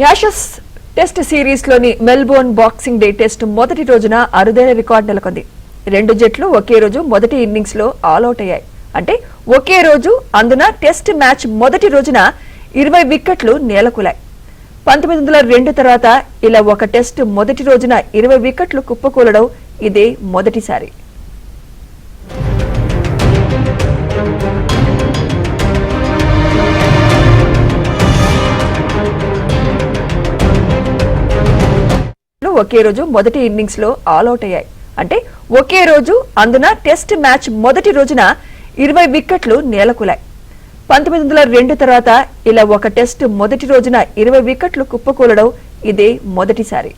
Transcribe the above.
Ashes test series లోని Melbourne boxing day test మొదటి రోజున అరుదైన రికార్డు నెలకొంది. రెండు జట్లు ఒకే రోజు మొదటి ఇన్నింగ్స్ లో ఆల్అౌట్ అయ్యాయి. అంటే ఒకే రోజు, అందున టెస్ట్ మ్యాచ్ మొదటి రోజున 20 వికెట్లు నేలకూలాయి. 1902 తర్వాత ఇలా ఒక టెస్ట్ మొదటి రోజున 20 వికెట్లు కుప్పకూలడం ఇదే మొదటిసారి. ఒకే రోజు మొదటి ఇన్నింగ్స్ లో ఆల్అౌట్ అయ్యాయి. అంటే ఒకే రోజు, అందున టెస్ట్ మ్యాచ్ మొదటి రోజున 20 వికెట్లు నేలకూలాయి. 1902 తర్వాత ఇలా ఒక టెస్ట్ మొదటి రోజున 20 వికెట్లు కుప్పకూలడం ఇదే మొదటిసారి.